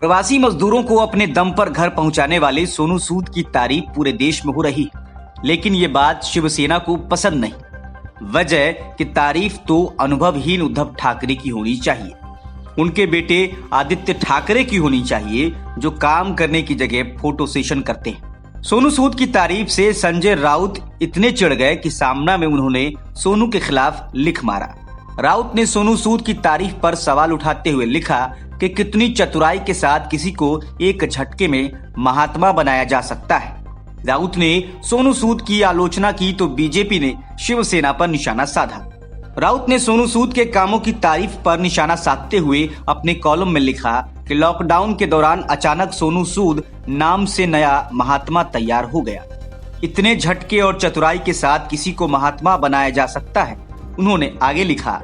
प्रवासी मजदूरों को अपने दम पर घर पहुंचाने वाले सोनू सूद की तारीफ पूरे देश में हो रही है, लेकिन ये बात शिवसेना को पसंद नहीं। वजह कि तारीफ तो अनुभवहीन उद्धव ठाकरे की होनी चाहिए, उनके बेटे आदित्य ठाकरे की होनी चाहिए, जो काम करने की जगह फोटो सेशन करते हैं। सोनू सूद की तारीफ से संजय राउत इतने चिढ़ गए कि सामना में उन्होंने सोनू के खिलाफ लिख मारा। राउत ने सोनू सूद की तारीफ पर सवाल उठाते हुए लिखा कि कितनी चतुराई के साथ किसी को एक झटके में महात्मा बनाया जा सकता है। राउत ने सोनू सूद की आलोचना की तो बीजेपी ने शिवसेना पर निशाना साधा। राउत ने सोनू सूद के कामों की तारीफ पर निशाना साधते हुए अपने कॉलम में लिखा कि लॉकडाउन के दौरान अचानक सोनू सूद नाम से नया महात्मा तैयार हो गया। इतने झटके और चतुराई के साथ किसी को महात्मा बनाया जा सकता है। उन्होंने आगे लिखा,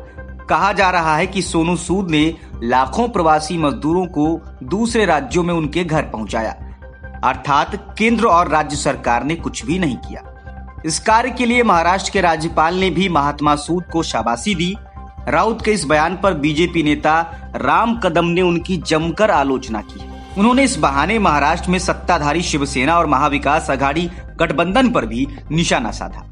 कहा जा रहा है कि सोनू सूद ने लाखों प्रवासी मजदूरों को दूसरे राज्यों में उनके घर पहुंचाया, अर्थात केंद्र और राज्य सरकार ने कुछ भी नहीं किया। इस कार्य के लिए महाराष्ट्र के राज्यपाल ने भी महात्मा सूद को शाबाशी दी। राउत के इस बयान पर बीजेपी नेता राम कदम ने उनकी जमकर आलोचना की। उन्होंने इस बहाने महाराष्ट्र में सत्ताधारी शिवसेना और महाविकास आघाड़ी गठबंधन पर भी निशाना साधा।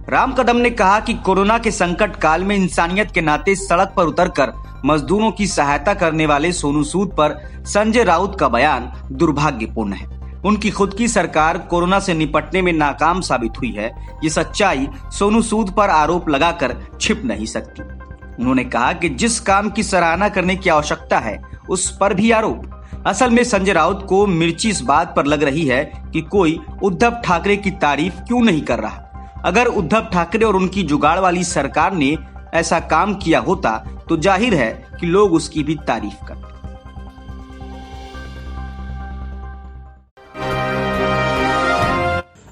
राम कदम ने कहा कि कोरोना के संकट काल में इंसानियत के नाते सड़क पर उतरकर मजदूरों की सहायता करने वाले सोनू सूद पर संजय राउत का बयान दुर्भाग्यपूर्ण है। उनकी खुद की सरकार कोरोना से निपटने में नाकाम साबित हुई है। ये सच्चाई सोनू सूद पर आरोप लगाकर छिप नहीं सकती। उन्होंने कहा कि जिस काम की सराहना करने की आवश्यकता है उस पर भी आरोप। असल में संजय राउत को मिर्ची इस बात पर लग रही है कि कोई उद्धव ठाकरे की तारीफ क्यों नहीं कर रहा। अगर उद्धव ठाकरे और उनकी जुगाड़ वाली सरकार ने ऐसा काम किया होता तो जाहिर है कि लोग उसकी भी तारीफ करते।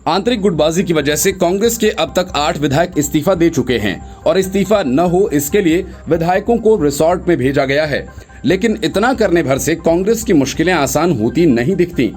आंतरिक गुटबाजी की वजह से कांग्रेस के अब तक 8 विधायक इस्तीफा दे चुके हैं और इस्तीफा न हो इसके लिए विधायकों को रिसोर्ट में भेजा गया है। लेकिन इतना करने भर से कांग्रेस की मुश्किलें आसान होती नहीं दिखती,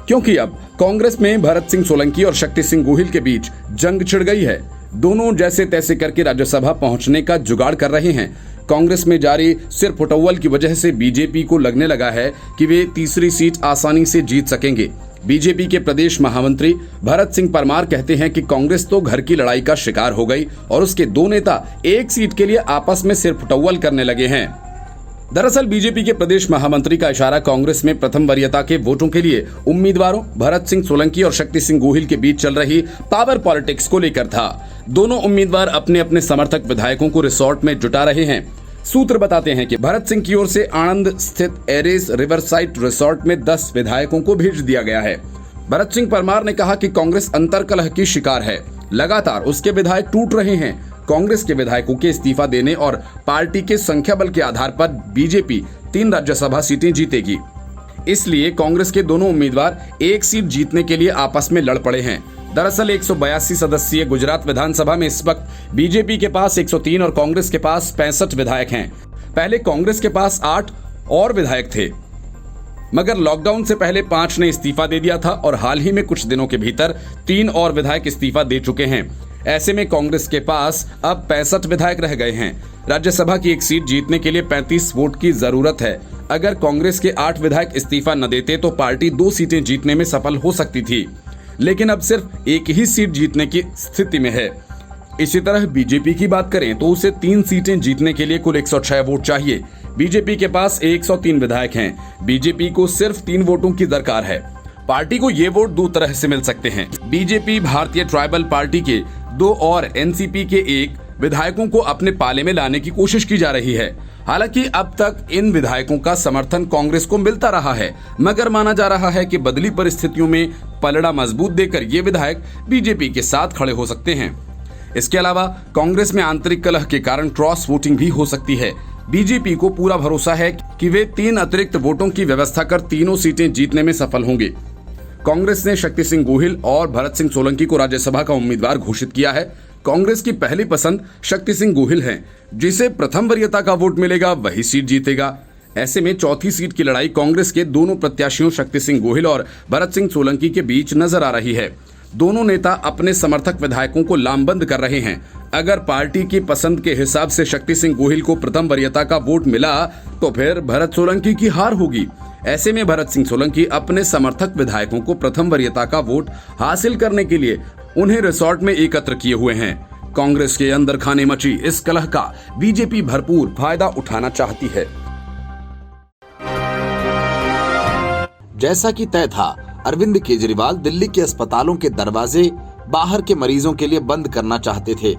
क्योंकि अब कांग्रेस में भरत सिंह सोलंकी और शक्ति सिंह गोहिल के बीच जंग छिड़ गई है। दोनों जैसे तैसे करके राज्यसभा पहुंचने का जुगाड़ कर रहे हैं। कांग्रेस में जारी सिर फुटौल की वजह से बीजेपी को लगने लगा है कि वे तीसरी सीट आसानी से जीत सकेंगे। बीजेपी के प्रदेश महामंत्री भरत सिंह परमार कहते हैं कि कांग्रेस तो घर की लड़ाई का शिकार हो गई और उसके दो नेता एक सीट के लिए आपस में सिर फुटौल करने लगे हैं। दरअसल बीजेपी के प्रदेश महामंत्री का इशारा कांग्रेस में प्रथम वरीयता के वोटों के लिए उम्मीदवारों भरत सिंह सोलंकी और शक्ति सिंह गोहिल के बीच चल रही पावर पॉलिटिक्स को लेकर था। दोनों उम्मीदवार अपने अपने समर्थक विधायकों को रिसोर्ट में जुटा रहे हैं। सूत्र बताते हैं कि भरत सिंह की ओर से आणंद स्थित एरेस रिवरसाइड रिसोर्ट में 10 विधायकों को भेज दिया गया है। भरत सिंह परमार ने कहा कि कांग्रेस अंतर्कलह की शिकार है, लगातार उसके विधायक टूट रहे हैं। कांग्रेस के विधायकों के इस्तीफा देने और पार्टी के संख्या बल के आधार पर बीजेपी 3 राज्यसभा सीटें जीतेगी। इसलिए कांग्रेस के दोनों उम्मीदवार एक सीट जीतने के लिए आपस में लड़ पड़े हैं। दरअसल 182 सदस्यीय गुजरात विधानसभा में इस वक्त बीजेपी के पास 103 और कांग्रेस के पास 65 विधायक हैं। पहले कांग्रेस के पास 8 और विधायक थे, मगर लॉकडाउन से पहले 5 ने इस्तीफा दे दिया था और हाल ही में कुछ दिनों के भीतर 3 और विधायक इस्तीफा दे चुके हैं। ऐसे में कांग्रेस के पास अब 65 विधायक रह गए हैं। राज्यसभा की एक सीट जीतने के लिए 35 वोट की जरूरत है। अगर कांग्रेस के 8 विधायक इस्तीफा न देते तो पार्टी 2 सीटें जीतने में सफल हो सकती थी, लेकिन अब सिर्फ एक ही सीट जीतने की स्थिति में है। इसी तरह बीजेपी की बात करें तो उसे 3 सीटें जीतने के लिए कुल 106 वोट चाहिए। बीजेपी के पास 103 विधायक हैं। बीजेपी को सिर्फ 3 वोटों की दरकार है। पार्टी को ये वोट 2 तरह से मिल सकते हैं। बीजेपी भारतीय ट्राइबल पार्टी के 2 और एनसीपी के 1 विधायकों को अपने पाले में लाने की कोशिश की जा रही है। हालांकि अब तक इन विधायकों का समर्थन कांग्रेस को मिलता रहा है, मगर माना जा रहा है कि बदली परिस्थितियों में पलड़ा मजबूत देकर ये विधायक बीजेपी के साथ खड़े हो सकते हैं। इसके अलावा कांग्रेस में आंतरिक कलह के कारण क्रॉस वोटिंग भी हो सकती है। बीजेपी को पूरा भरोसा है कि वे 3 अतिरिक्त वोटों की व्यवस्था कर तीनों सीटें जीतने में सफल होंगे। कांग्रेस ने शक्ति सिंह गोहिल और भरत सिंह सोलंकी को राज्यसभा का उम्मीदवार घोषित किया है। कांग्रेस की पहली पसंद शक्ति सिंह गोहिल है। जिसे प्रथम वरीयता का वोट मिलेगा वही सीट जीतेगा। ऐसे में चौथी सीट की लड़ाई कांग्रेस के दोनों प्रत्याशियों शक्ति सिंह गोहिल और भरत सिंह सोलंकी के बीच नजर आ रही है। दोनों नेता अपने समर्थक विधायकों को लामबंद कर रहे हैं। अगर पार्टी की पसंद के हिसाब से शक्ति सिंह गोहिल को प्रथम वरीयता का वोट मिला तो फिर भरत सोलंकी की हार होगी। ऐसे में भरत सिंह सोलंकी अपने समर्थक विधायकों को प्रथम वरीयता का वोट हासिल करने के लिए उन्हें रिसोर्ट में एकत्र किए हुए हैं। कांग्रेस के अंदर खाने मची इस कलह का बीजेपी भरपूर फायदा उठाना चाहती है। जैसा कि तय था, अरविंद केजरीवाल दिल्ली के अस्पतालों के दरवाजे बाहर के मरीजों के लिए बंद करना चाहते थे।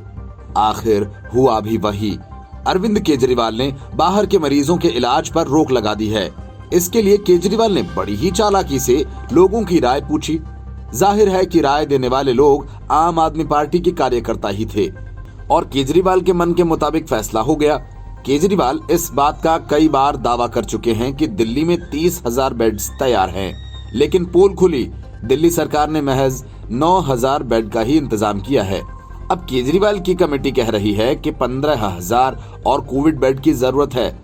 आखिर हुआ भी वही। अरविंद केजरीवाल ने बाहर के मरीजों के इलाज पर रोक लगा दी है। इसके लिए केजरीवाल ने बड़ी ही चालाकी से लोगों की राय पूछी। जाहिर है कि राय देने वाले लोग आम आदमी पार्टी के कार्यकर्ता ही थे और केजरीवाल के मन के मुताबिक फैसला हो गया। केजरीवाल इस बात का कई बार दावा कर चुके हैं कि दिल्ली में 30,000 बेड्स तैयार हैं, लेकिन पोल खुली, दिल्ली सरकार ने महज 9,000 बेड का ही इंतजाम किया है। अब केजरीवाल की कमेटी कह रही है कि 15,000 और कोविड बेड की जरूरत है।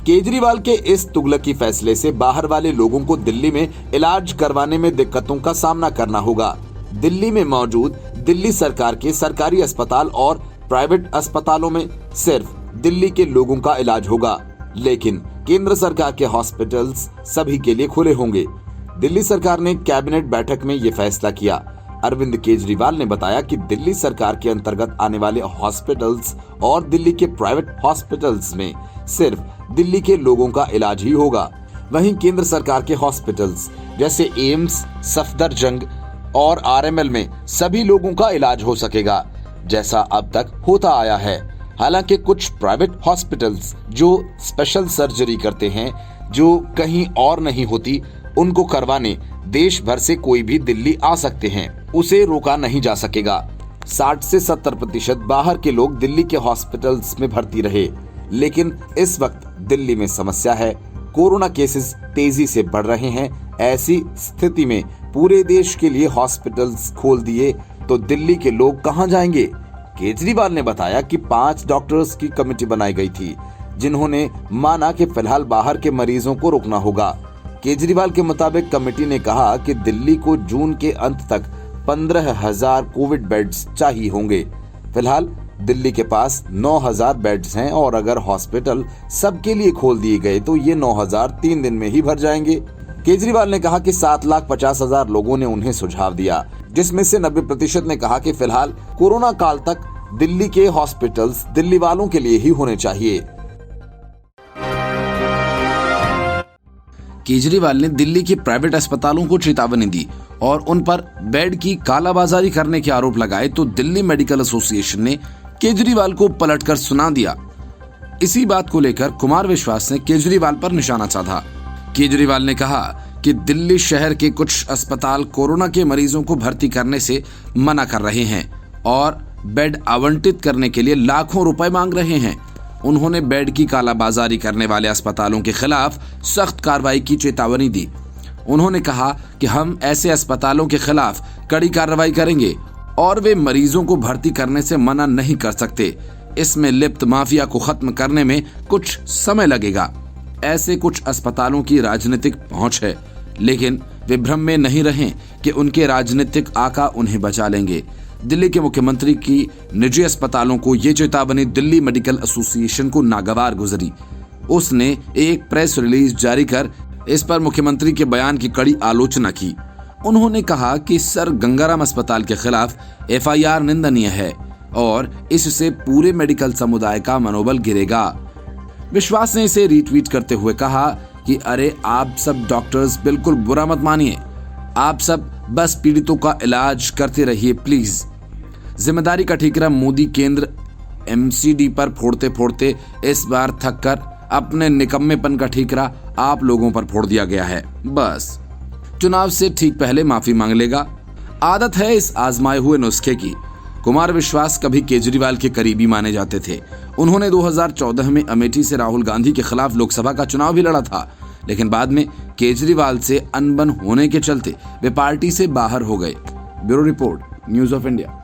केजरीवाल के इस तुगलकी फैसले से बाहर वाले लोगों को दिल्ली में इलाज करवाने में दिक्कतों का सामना करना होगा। दिल्ली में मौजूद दिल्ली सरकार के सरकारी अस्पताल और प्राइवेट अस्पतालों में सिर्फ दिल्ली के लोगों का इलाज होगा, लेकिन केंद्र सरकार के हॉस्पिटल्स सभी के लिए खुले होंगे। दिल्ली सरकार ने कैबिनेट बैठक में ये फैसला किया। अरविंद केजरीवाल ने बताया कि दिल्ली सरकार के अंतर्गत आने वाले हॉस्पिटल्स और दिल्ली के प्राइवेट हॉस्पिटल्स में सिर्फ दिल्ली के लोगों का इलाज ही होगा। वहीं केंद्र सरकार के हॉस्पिटल्स जैसे एम्स, सफदरजंग और आरएमएल में सभी लोगों का इलाज हो सकेगा, जैसा अब तक होता आया है। हालांकि कुछ प्राइवेट हॉस्पिटल्स जो स्पेशल सर्जरी करते हैं, जो कहीं और नहीं होती, उनको करवाने देश भर से कोई भी दिल्ली आ सकते हैं, उसे रोका नहीं जा सकेगा। 60 से 70% बाहर के लोग दिल्ली के हॉस्पिटल्स में भर्ती रहे, लेकिन इस वक्त दिल्ली में समस्या है। कोरोना केसेस तेजी से बढ़ रहे हैं। ऐसी स्थिति में पूरे देश के लिए हॉस्पिटल्स खोल दिए तो दिल्ली के लोग कहां जाएंगे? केजरीवाल ने बताया कि 5 डॉक्टर्स की कमेटी बनाई गई थी, जिन्होंने माना कि फिलहाल बाहर के मरीजों को रोकना होगा। केजरीवाल के मुताबिक कमेटी ने कहा कि दिल्ली को जून के अंत तक 15,000 कोविड बेड्स चाहिए होंगे। फिलहाल दिल्ली के पास 9,000 बेड्स हैं और अगर हॉस्पिटल सबके लिए खोल दिए गए तो ये 9,000 3 दिन में ही भर जाएंगे। केजरीवाल ने कहा कि 7,50,000 लोगों ने उन्हें सुझाव दिया, जिसमें से 90% ने कहा कि फिलहाल कोरोना काल तक दिल्ली के हॉस्पिटल्स दिल्ली वालों के लिए ही होने चाहिए। केजरीवाल ने दिल्ली के प्राइवेट अस्पतालों को चेतावनी दी और उन पर बेड की कालाबाजारी करने के आरोप लगाए तो दिल्ली मेडिकल एसोसिएशन ने केजरीवाल को पलटकर सुना दिया। इसी बात को लेकर कुमार विश्वास ने केजरीवाल पर निशाना साधा। केजरीवाल ने कहा कि दिल्ली शहर के कुछ अस्पताल कोरोना के मरीजों को भर्ती करने से मना कर रहे हैं और बेड आवंटित करने के लिए लाखों रुपए मांग रहे हैं। उन्होंने बेड की कालाबाजारी करने वाले अस्पतालों के खिलाफ सख्त कार्रवाई की चेतावनी दी। उन्होंने कहा कि हम ऐसे अस्पतालों के खिलाफ कड़ी कार्रवाई करेंगे और वे मरीजों को भर्ती करने से मना नहीं कर सकते। इसमें लिप्त माफिया को खत्म करने में कुछ समय लगेगा। ऐसे कुछ अस्पतालों की राजनीतिक पहुंच है, लेकिन वे भ्रम में नहीं रहें कि उनके राजनीतिक आका उन्हें बचा लेंगे। दिल्ली के मुख्यमंत्री की निजी अस्पतालों को ये चेतावनी दिल्ली मेडिकल एसोसिएशन को नागवार गुजरी। उसने एक प्रेस रिलीज जारी कर इस पर मुख्यमंत्री के बयान की कड़ी आलोचना की। उन्होंने कहा कि सर गंगाराम अस्पताल के खिलाफ एफआईआर निंदनीय है और इससे पूरे मेडिकल समुदाय का मनोबल गिरेगा। विश्वास ने इसे रीट्वीट करते हुए कहा कि अरे आप सब डॉक्टर्स बिल्कुल बुरा मत मानिए, आप सब बस पीड़ितों का इलाज करते रहिए प्लीज। जिम्मेदारी का ठीकरा मोदी केंद्र एमसीडी पर फोड़ते फोड़ते इस बार थक कर अपने निकम्मेपन का ठीकरा आप लोगों पर फोड़ दिया गया है। बस चुनाव से ठीक पहले माफी मांग लेगा। आदत है इस आजमाए हुए नुस्खे की। कुमार विश्वास कभी केजरीवाल के करीबी माने जाते थे। उन्होंने 2014 में अमेठी से राहुल गांधी के खिलाफ लोकसभा का चुनाव भी लड़ा था, लेकिन बाद में केजरीवाल से अनबन होने के चलते वे पार्टी से बाहर हो गए। Bureau report, news of India.